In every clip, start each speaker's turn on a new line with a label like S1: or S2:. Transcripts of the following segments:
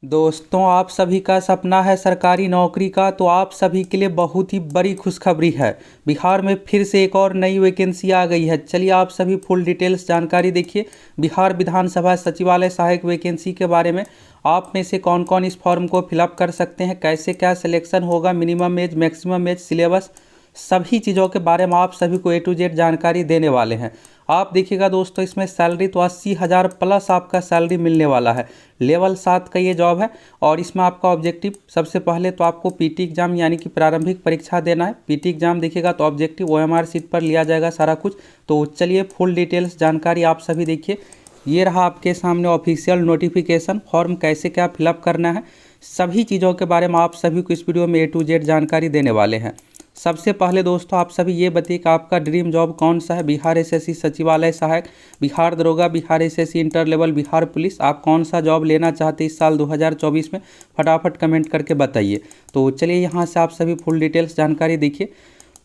S1: दोस्तों, आप सभी का सपना है सरकारी नौकरी का, तो आप सभी के लिए बहुत ही बड़ी खुशखबरी है। बिहार में फिर से एक और नई वैकेंसी आ गई है। चलिए आप सभी फुल डिटेल्स जानकारी देखिए बिहार विधानसभा सचिवालय सहायक वैकेंसी के बारे में। आप में से कौन कौन इस फॉर्म को फिलअप कर सकते हैं, कैसे क्या सिलेक्शन होगा, minimum age, maximum age, syllabus, सभी चीज़ों के बारे में आप सभी को A to Z जानकारी देने वाले हैं। आप देखिएगा दोस्तों, इसमें सैलरी तो 80,000 प्लस आपका सैलरी मिलने वाला है। लेवल 7 का ये जॉब है और इसमें आपका ऑब्जेक्टिव सबसे पहले तो आपको पीटी एग्जाम यानी कि प्रारंभिक परीक्षा देना है। पीटी एग्जाम देखिएगा तो ऑब्जेक्टिव OMR शीट पर लिया जाएगा सारा कुछ। तो चलिए फुल डिटेल्स जानकारी आप सभी देखिए। ये रहा आपके सामने ऑफिशियल नोटिफिकेशन। फॉर्म कैसे क्या फिलअप करना है, सभी चीज़ों के बारे में आप सभी को इस वीडियो में A to Z जानकारी देने वाले हैं। सबसे पहले दोस्तों आप सभी ये बताइए कि आपका ड्रीम जॉब कौन सा है। बिहार SSC सचिवालय सहायक, बिहार दरोगा, Bihar SSC inter level, Bihar police, आप कौन सा जॉब लेना चाहते हैं इस साल 2024 में, फटाफट कमेंट करके बताइए। तो चलिए यहाँ से आप सभी फुल डिटेल्स जानकारी देखिए।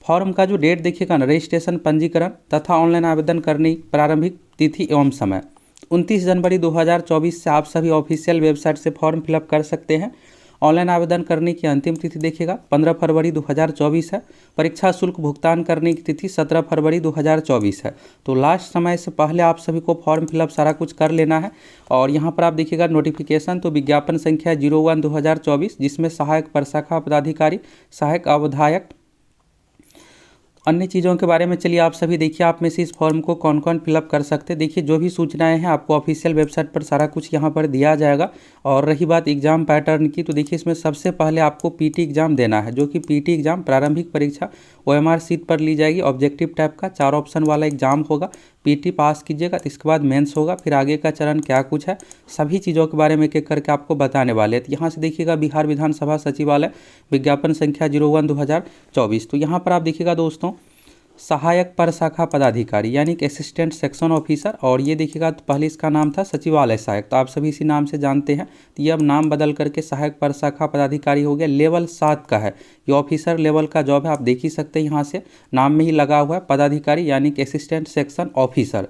S1: फॉर्म का जो डेट देखिएगा ना, रजिस्ट्रेशन, पंजीकरण तथा ऑनलाइन आवेदन करने की प्रारंभिक तिथि एवं समय 29 जनवरी 2024 से आप सभी ऑफिशियल वेबसाइट से फॉर्म फिलअप कर सकते हैं। ऑनलाइन आवेदन करने की अंतिम तिथि देखिएगा 15 फरवरी 2024 है। परीक्षा शुल्क भुगतान करने की तिथि 17 फरवरी 2024 है। तो लास्ट समय से पहले आप सभी को फॉर्म फिलअप सारा कुछ कर लेना है। और यहाँ पर आप देखिएगा नोटिफिकेशन, तो विज्ञापन संख्या 01/2024, जिसमें सहायक प्रशाखा पदाधिकारी, सहायक अवधायक, अन्य चीज़ों के बारे में चलिए आप सभी देखिए। आप में से इस फॉर्म को कौन कौन फिलअप कर सकते हैं, देखिए जो भी सूचनाएं हैं आपको ऑफिशियल वेबसाइट पर सारा कुछ यहाँ पर दिया जाएगा। और रही बात एग्जाम पैटर्न की, तो देखिए इसमें सबसे पहले आपको पीटी एग्जाम देना है, जो कि पीटी एग्जाम प्रारंभिक परीक्षा OMR शीट पर ली जाएगी। ऑब्जेक्टिव टाइप का 4 ऑप्शन वाला एग्जाम होगा। पीटी पास कीजिएगा तो इसके बाद मेंस होगा, फिर आगे का चरण क्या कुछ है, सभी चीज़ों के बारे में एक एक करके आपको बताने वाले हैं। तो यहाँ से देखिएगा बिहार विधानसभा सचिवालय, विज्ञापन संख्या 01/2024। तो यहाँ पर आप देखिएगा दोस्तों, सहायक प्रशाखा पदाधिकारी यानी कि असिस्टेंट सेक्शन ऑफिसर, और ये देखिएगा तो पहले इसका नाम था सचिवालय सहायक, तो आप सभी इसी नाम से जानते हैं। तो ये अब नाम बदल करके सहायक प्रशाखा पदाधिकारी हो गया। लेवल 7 का है, ये ऑफिसर लेवल का जॉब है। आप देख ही सकते हैं यहाँ से नाम में ही लगा हुआ है पदाधिकारी यानी कि असिस्टेंट सेक्शन ऑफिसर।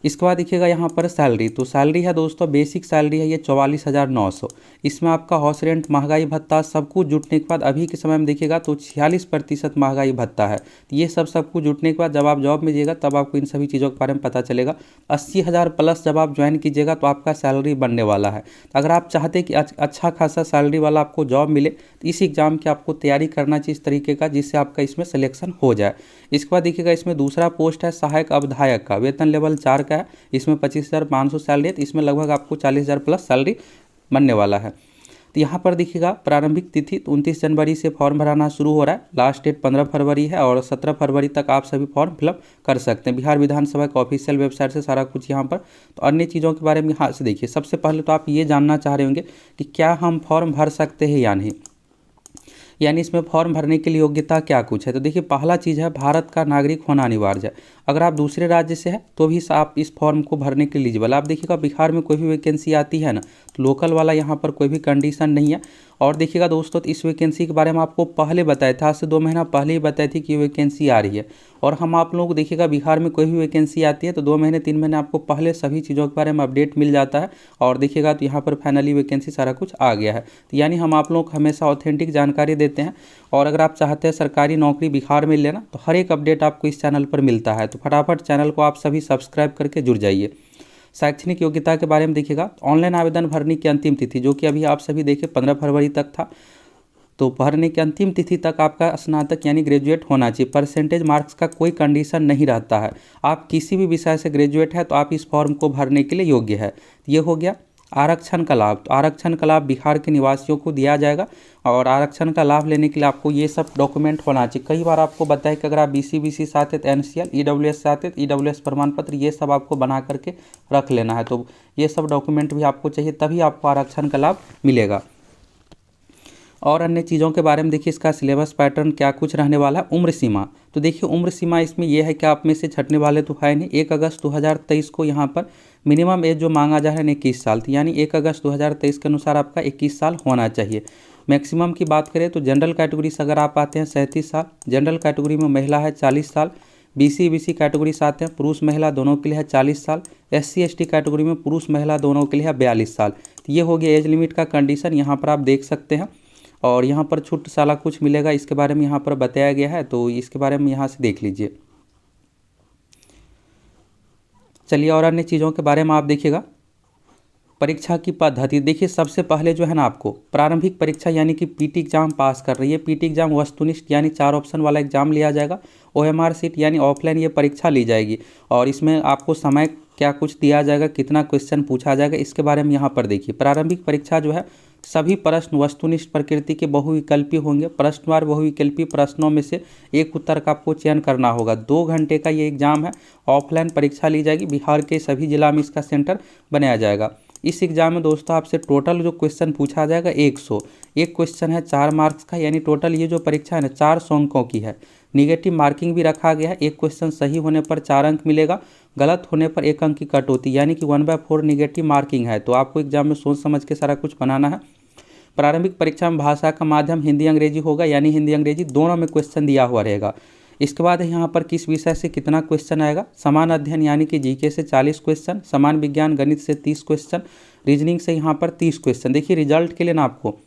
S1: इसके बाद देखिएगा यहाँ पर सैलरी, तो सैलरी है दोस्तों, बेसिक सैलरी है ये 44,900। इसमें आपका हाउस रेंट, महंगाई भत्ता सब कुछ जुटने के बाद अभी के समय में देखिएगा तो 46% महंगाई भत्ता है। तो ये सब कुछ जुटने के बाद जब आप जॉब में जाइएगा तब आपको इन सभी चीज़ों के बारे में पता चलेगा। 80,000 प्लस जब आप ज्वाइन कीजिएगा तो आपका सैलरी बनने वाला है। तो अगर आप चाहते कि अच्छा खासा सैलरी वाला आपको जॉब मिले, तो इस एग्ज़ाम की आपको तैयारी करना चाहिए इस तरीके का, जिससे आपका इसमें सिलेक्शन हो जाए। इसके बाद देखिएगा इसमें दूसरा पोस्ट है सहायक अवधायक का, वेतन लेवल 4 का है। इसमें 25,500 सैलरी है, तो इसमें लगभग आपको 40,000 प्लस सैलरी बनने वाला है। तो यहाँ पर देखिएगा प्रारंभिक तिथि 29 जनवरी से फॉर्म भराना शुरू हो रहा है। लास्ट डेट 15 फरवरी है और 17 फरवरी तक आप सभी फॉर्म फिलअप कर सकते हैं। बिहार विधानसभा का ऑफिशियल वेबसाइट से सारा कुछ यहाँ पर। तो अन्य चीज़ों के बारे में यहाँ से देखिए। सबसे पहले तो आप ये जानना चाह रहे होंगे कि क्या हम फॉर्म भर सकते हैं या नहीं, यानी इसमें फॉर्म भरने के लिए योग्यता क्या कुछ है। तो देखिए पहला चीज़ है भारत का नागरिक होना अनिवार्य है। अगर आप दूसरे राज्य से हैं तो भी आप इस फॉर्म को भरने के लिए एलिजिबल। आप देखिएगा बिहार में कोई भी वैकेंसी आती है ना, तो लोकल वाला यहाँ पर कोई भी कंडीशन नहीं है। और देखिएगा दोस्तों, तो इस वैकेंसी के बारे में आपको पहले बताया था, आज से 2 महीना पहले ही बताई थी कि ये वैकेंसी आ रही है। और हम आप लोगों को देखिएगा बिहार में कोई भी वैकेंसी आती है तो 2 महीने 3 महीने आपको पहले सभी चीज़ों के बारे में अपडेट मिल जाता है। और देखिएगा तो यहाँ पर फाइनली वैकेंसी सारा कुछ आ गया है। तो यानी हम आप लोग को हमेशा ऑथेंटिक जानकारी देते हैं। और अगर आप चाहते हैं सरकारी नौकरी बिहार में लेना, तो हर एक अपडेट आपको इस चैनल पर मिलता है। तो फटाफट चैनल को आप सभी सब्सक्राइब करके जुड़ जाइए। शैक्षणिक योग्यता के बारे में देखिएगा, ऑनलाइन आवेदन भरने की अंतिम तिथि जो कि अभी आप सभी देखें 15 फरवरी तक था। तो भरने की अंतिम तिथि तक आपका स्नातक यानी ग्रेजुएट होना चाहिए। परसेंटेज मार्क्स का कोई कंडीशन नहीं रहता है। आप किसी भी विषय से ग्रेजुएट है तो आप इस फॉर्म को भरने के लिए योग्य है। ये हो गया आरक्षण का लाभ। तो आरक्षण का लाभ बिहार के निवासियों को दिया जाएगा। और आरक्षण का लाभ लेने के लिए आपको ये सब डॉक्यूमेंट होना चाहिए। कई बार आपको बताया कि अगर आप BC से आते तो NCL, EWS से आते तो EWS प्रमाण पत्र, ये सब आपको बना करके रख लेना है। तो ये सब डॉक्यूमेंट भी आपको चाहिए, तभी आपको आरक्षण का लाभ मिलेगा। और अन्य चीज़ों के बारे में देखिए, इसका सिलेबस पैटर्न क्या कुछ रहने वाला है। उम्र सीमा, तो देखिए उम्र सीमा इसमें यह है कि आप में से छटने वाले तो है नहीं। 1 अगस्त 2023 को यहाँ पर मिनिमम एज जो मांगा जा रहा है 21 साल, तो यानी 1 अगस्त 2023 के अनुसार आपका 21 साल होना चाहिए। मैक्सिमम की बात करें तो जनरल कैटेगरी से अगर आप आते हैं 37 साल, जनरल कैटेगरी में महिला है 40 साल, BC BC कैटेगरी से आते हैं, पुरुष महिला दोनों के लिए है 40 साल। SC ST कैटेगरी में पुरुष महिला दोनों के लिए है 42 साल। तो ये हो गया एज लिमिट का कंडीशन, यहाँ पर आप देख सकते हैं। और यहाँ पर छूट साला कुछ मिलेगा, इसके बारे में यहाँ पर बताया गया है, तो इसके बारे में यहाँ से देख लीजिए। चलिए और अन्य चीज़ों के बारे में आप देखिएगा। परीक्षा की पद्धति देखिए, सबसे पहले जो है ना आपको प्रारंभिक परीक्षा यानी कि PT एग्जाम पास कर रही है। PT एग्जाम वस्तुनिष्ठ यानी 4 ऑप्शन वाला एग्जाम लिया जाएगा। OMR सीट यानी ऑफलाइन ये परीक्षा ली जाएगी और इसमें आपको समय क्या कुछ दिया जाएगा, कितना क्वेश्चन पूछा जाएगा, इसके बारे में यहाँ पर देखिए। प्रारंभिक परीक्षा जो है सभी प्रश्न वस्तुनिष्ठ प्रकृति के बहुविकल्पी होंगे। प्रश्नवार बहुविकल्पी प्रश्नों में से एक उत्तर का आपको चयन करना होगा। 2 घंटे का ये एग्जाम है, ऑफलाइन परीक्षा ली जाएगी। बिहार के सभी जिला में इसका सेंटर बनाया जाएगा। इस एग्जाम में दोस्तों आपसे टोटल जो क्वेश्चन पूछा जाएगा 100। एक क्वेश्चन है 4 मार्क्स का, यानी टोटल ये जो परीक्षा है ना 400 अंकों की है। निगेटिव मार्किंग भी रखा गया है। एक क्वेश्चन सही होने पर 4 अंक मिलेगा, गलत होने पर 1 अंक की कटौती, यानी कि 1/4 निगेटिव मार्किंग है। तो आपको एग्जाम में सोच समझ के सारा कुछ बनाना है। प्रारंभिक परीक्षा में भाषा का माध्यम हिंदी अंग्रेजी होगा, यानी हिंदी अंग्रेजी दोनों में क्वेश्चन दिया हुआ रहेगा। इसके बाद यहाँ पर किस विषय से कितना क्वेश्चन आएगा। समान अध्ययन यानी कि GK से 40 क्वेश्चन, समान विज्ञान गणित से 30 क्वेश्चन, रीजनिंग से यहाँ पर 30 क्वेश्चन। देखिए रिजल्ट के लिए ना आपको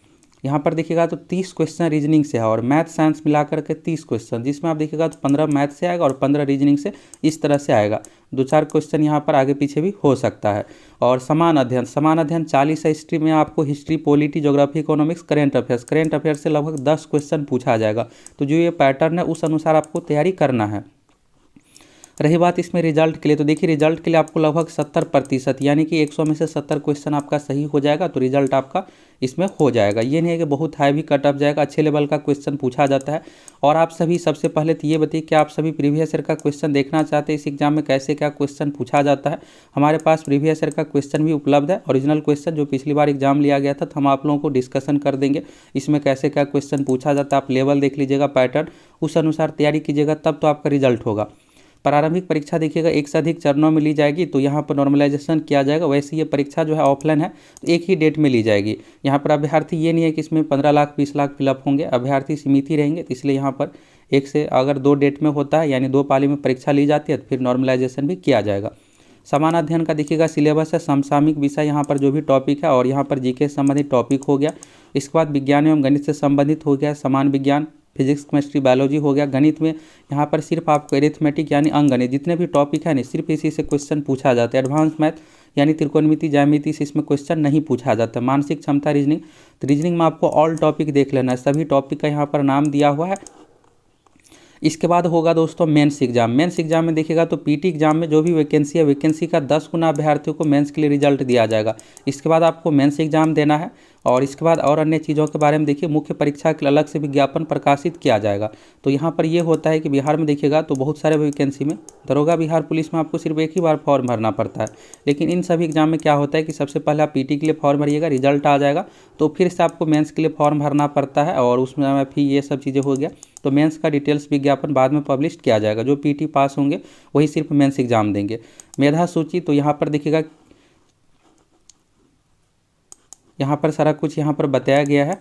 S1: यहाँ पर देखिएगा तो 30 क्वेश्चन रीजनिंग से है और मैथ साइंस मिलाकर के 30 क्वेश्चन, जिसमें आप देखिएगा तो 15 मैथ से आएगा और 15 रीजनिंग से, इस तरह से आएगा। 2-4 क्वेश्चन यहाँ पर आगे पीछे भी हो सकता है। और समान अध्ययन 40 है। हिस्ट्री में आपको history, polity, geography, economics, current affairs से लगभग 10 क्वेश्चन पूछा जाएगा। तो जो ये पैटर्न है उस अनुसार आपको तैयारी करना है। रही बात इसमें रिजल्ट के लिए, तो देखिए रिजल्ट के लिए आपको लगभग 70% यानी कि 100 में से 70 क्वेश्चन आपका सही हो जाएगा, तो रिजल्ट आपका इसमें हो जाएगा। ये नहीं है कि बहुत हाई भी कट ऑफ जाएगा, अच्छे लेवल का क्वेश्चन पूछा जाता है। और आप सभी सबसे पहले तो ये बताइए कि आप सभी प्रीवियस ईयर का क्वेश्चन देखना चाहते हैं इस एग्जाम में कैसे क्या क्वेश्चन पूछा जाता है। हमारे पास प्रीवियस ईयर का क्वेश्चन भी उपलब्ध है, ओरिजिनल क्वेश्चन जो पिछली बार एग्जाम लिया गया था, तो हम आप लोगों को डिस्कशन कर देंगे इसमें कैसे क्या क्वेश्चन पूछा जाता है। आप लेवल देख लीजिएगा, पैटर्न, उस अनुसार तैयारी कीजिएगा, तब तो आपका रिजल्ट होगा। प्रारंभिक परीक्षा देखिएगा 1 से अधिक चरणों में ली जाएगी, तो यहाँ पर नॉर्मलाइजेशन किया जाएगा। वैसे ये परीक्षा जो है ऑफलाइन है, तो एक ही डेट में ली जाएगी। यहाँ पर अभ्यर्थी ये नहीं है कि इसमें 15 लाख 20 लाख फिलअप होंगे, अभ्यर्थी सीमित ही रहेंगे। तो इसलिए यहाँ पर 1 से अगर 2 डेट में होता है, यानी 2 पाली में परीक्षा ली जाती है, तो फिर नॉर्मलाइजेशन भी किया जाएगा। समान अध्ययन का देखिएगा सिलेबस है, समसामयिक विषय यहाँ पर जो भी टॉपिक है, और यहाँ पर GK से संबंधित टॉपिक हो गया। इसके बाद विज्ञान एवं गणित से संबंधित हो गया, समान विज्ञान, फिजिक्स, केमिस्ट्री, बायोलॉजी हो गया। गणित में यहाँ पर सिर्फ आपको एरिथमेटिक यानी अंकगणित जितने भी टॉपिक है ना, सिर्फ इसी से क्वेश्चन पूछा जाता है। एडवांस मैथ यानी त्रिकोणमिति, ज्यामिति से इसमें क्वेश्चन नहीं पूछा जाता। मानसिक क्षमता, रीजनिंग, तो रीजनिंग में आपको ऑल टॉपिक देख लेना है, सभी टॉपिक का यहाँ पर नाम दिया हुआ है। इसके बाद होगा दोस्तों मेंस एग्जाम। मेंस एग्जाम में देखिएगा तो PT एग्जाम में जो भी वैकेंसी है, वैकेंसी का 10 गुना अभ्यर्थियों को मेंस के लिए रिजल्ट दिया जाएगा। इसके बाद आपको मेंस एग्जाम देना है। और इसके बाद और अन्य चीज़ों के बारे में देखिए, मुख्य परीक्षा के अलग से विज्ञापन प्रकाशित किया जाएगा। तो यहाँ पर ये होता है कि बिहार में देखिएगा तो बहुत सारे वैकेंसी में, दरोगा बिहार पुलिस में आपको सिर्फ एक ही बार फॉर्म भरना पड़ता है। लेकिन इन सभी एग्जाम में क्या होता है कि सबसे पहले आप PT के लिए फॉर्म भरिएगा, रिजल्ट आ जाएगा तो फिर से आपको मेंस के लिए फॉर्म भरना पड़ता है, और उसमें फिर ये सब चीज़ें हो गया। तो मेंस का डिटेल्स विज्ञापन बाद में पब्लिश किया जाएगा। जो PT पास होंगे वही सिर्फ मेंस एग्जाम देंगे। मेधा सूची, तो यहाँ पर देखिएगा, यहाँ पर सारा कुछ यहाँ पर बताया गया है।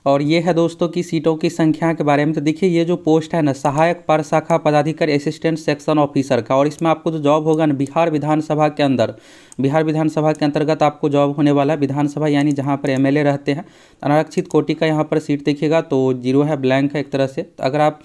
S1: और ये है दोस्तों की सीटों की संख्या के बारे में। तो देखिए ये जो पोस्ट है ना, सहायक पर शाखा पदाधिकारी असिस्टेंट सेक्शन ऑफिसर का, और इसमें आपको जो जॉब होगा ना, बिहार विधानसभा के अंदर, बिहार विधानसभा के अंतर्गत आपको जॉब होने वाला है। विधानसभा यानी जहाँ पर MLA रहते हैं। अनारक्षित कोटि का यहाँ पर सीट देखिएगा तो 0 है, ब्लैंक है एक तरह से। तो अगर आप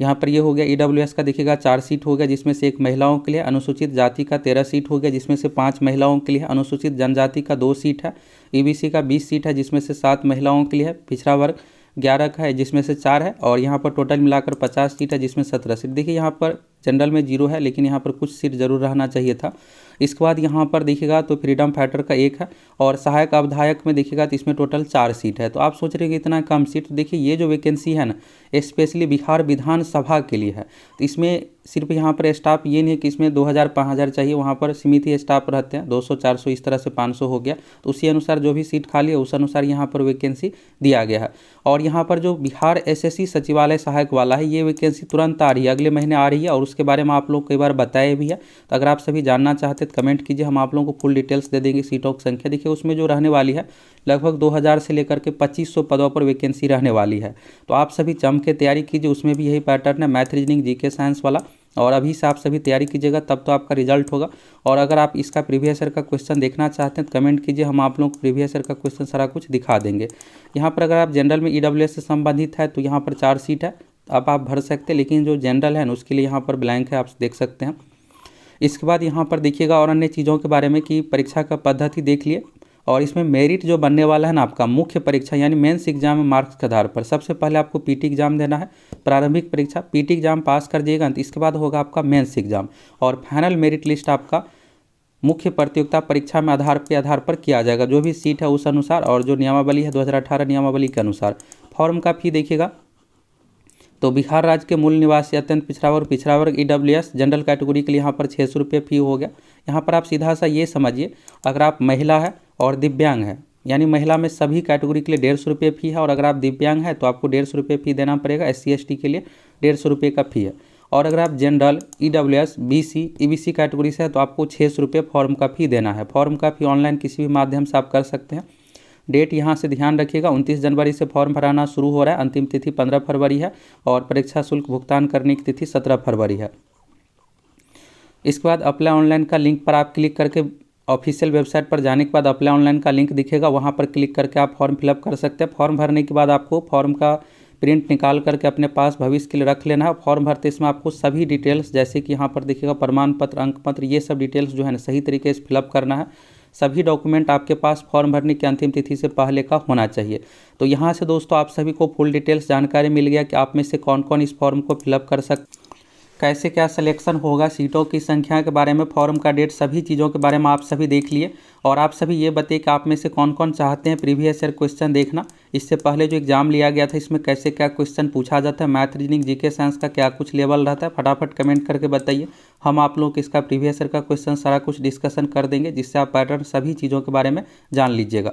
S1: यहाँ पर ये हो गया EWS का देखिएगा 4 सीट हो गया, जिसमें से 1 महिलाओं के लिए। अनुसूचित जाति का 13 सीट हो गया, जिसमें से 5 महिलाओं के लिए। अनुसूचित जनजाति का 2 सीट है। EBC का 20 सीट है, जिसमें से 7 महिलाओं के लिए है। पिछड़ा वर्ग 11 का है, जिसमें से 4 है। और यहाँ पर टोटल मिलाकर 50 सीट है, जिसमें 17 सीट। देखिए यहाँ पर जनरल में 0 है, लेकिन यहाँ पर कुछ सीट जरूर रहना चाहिए था। इसके बाद यहाँ पर देखिएगा तो फ्रीडम फाइटर का 1 है, और सहायक अवधायक में देखिएगा तो इसमें टोटल 4 सीट है। तो आप सोच रहे हैं कि इतना कम सीट, तो देखिए ये जो वैकेंसी है ना, स्पेशली बिहार विधानसभा के लिए है। तो इसमें सिर्फ यहाँ पर स्टाफ ये नहीं है कि इसमें 2000-5000 चाहिए, वहाँ पर सीमित ही स्टाफ रहते हैं, 200-400 इस तरह से 500 हो गया। तो उसी अनुसार जो भी सीट खाली है उस अनुसार यहाँ पर वैकेंसी दिया गया है। और यहाँ पर जो बिहार SSC सचिवालय सहायक वाला है, ये वैकेंसी तुरंत आ रही है, अगले महीने आ रही है, और उसके बारे में आप लोग कई बार बताए भी है। तो अगर आप सभी जानना चाहते हैं तो कमेंट कीजिए, हम आप लोगों को फुल डिटेल्स दे देंगे। सीटों की संख्या देखिए उसमें जो रहने वाली है लगभग 2000 से लेकर के 2500 पदों पर वैकेंसी रहने वाली है। तो आप सभी जम के तैयारी कीजिए, उसमें भी यही पैटर्न है, मैथ रीजनिंग जीके साइंस वाला। और अभी से आप सभी तैयारी कीजिएगा, तब तो आपका रिजल्ट होगा। और अगर आप इसका प्रीवियस ईयर का क्वेश्चन देखना चाहते हैं तो कमेंट कीजिए, हम आप लोगों को प्रीवियस ईयर का क्वेश्चन सारा कुछ दिखा देंगे। यहाँ पर अगर आप जनरल में ईडब्ल्यूएस से संबंधित है तो यहाँ पर 4 सीट है, अब आप भर सकते हैं, लेकिन जो जनरल है ना उसके लिए यहाँ पर ब्लैंक है, आप देख सकते हैं। इसके बाद यहाँ पर देखिएगा और अन्य चीज़ों के बारे में कि परीक्षा का पद्धति देख लिए। और इसमें मेरिट जो बनने वाला है ना आपका मुख्य परीक्षा यानी मेंस एग्जाम में मार्क्स के आधार पर सबसे पहले आपको पीटी एग्जाम देना है, प्रारंभिक परीक्षा। पीटी एग्जाम पास कर जाइएगा तो इसके बाद होगा आपका मेंस एग्जाम, और फाइनल मेरिट लिस्ट आपका मुख्य प्रतियोगिता परीक्षा में आधार पर किया जाएगा, जो भी सीट है उस अनुसार, और जो नियमावली है 2018 नियमावली के अनुसार। फॉर्म का फी देखिएगा तो बिहार राज्य के मूल निवासी अत्यंत पिछड़ा वर्ग ईडब्ल्यूएस जनरल कैटेगरी के लिए यहाँ पर 600 रुपये फी हो गया। यहाँ पर आप सीधा सा ये समझिए, अगर आप महिला है और दिव्यांग है, यानी महिला में सभी कैटेगरी के लिए 150 रुपये फी है, और अगर आप दिव्यांग है तो आपको 150 रुपये फी देना पड़ेगा। SC ST के लिए 150 रुपये का फी है। और अगर आप general EWS BC EBC category से है तो आपको 600 रुपये फॉर्म का फी देना है। फॉर्म का फी ऑनलाइन किसी भी माध्यम से आप कर सकते हैं। डेट यहाँ से ध्यान रखिएगा, 29 जनवरी से फॉर्म भराना शुरू हो रहा है, अंतिम तिथि 15 फरवरी है, और परीक्षा शुल्क भुगतान करने की तिथि 17 फरवरी है। इसके बाद अप्लाई ऑनलाइन का लिंक पर आप क्लिक करके ऑफिशियल वेबसाइट पर जाने के बाद अप्लाई ऑनलाइन का लिंक दिखेगा, वहाँ पर क्लिक करके आप फॉर्म फिलअप कर सकते हैं। फॉर्म भरने के बाद आपको फॉर्म का प्रिंट निकाल करके अपने पास भविष्य के लिए रख लेना है। फॉर्म भरते इसमें आपको सभी डिटेल्स, जैसे कि यहाँ पर देखिएगा प्रमाण पत्र, अंक पत्र, ये सब डिटेल्स जो है ना सही तरीके से फिलअप करना है। सभी डॉक्यूमेंट आपके पास फॉर्म भरने की अंतिम तिथि से पहले का होना चाहिए। तो यहाँ से दोस्तों आप सभी को फुल डिटेल्स जानकारी मिल गया कि आप में से कौन कौन इस फॉर्म को फिलअप कर सकते, कैसे क्या सिलेक्शन होगा, सीटों की संख्या के बारे में, फॉर्म का डेट, सभी चीज़ों के बारे में आप सभी देख लिए। और आप सभी ये बताइए कि आप में से कौन कौन चाहते हैं प्रीवियस ईयर क्वेश्चन देखना। इससे पहले जो एग्जाम लिया गया था इसमें कैसे क्या क्वेश्चन पूछा जाता है, मैथ रीजनिंग जीके साइंस का क्या कुछ लेवल रहता है, फटाफट कमेंट करके बताइए। हम आप लोग इसका प्रीवियस ईयर का क्वेश्चन सारा कुछ डिस्कशन कर देंगे, जिससे आप पैटर्न सभी चीज़ों के बारे में जान लीजिएगा।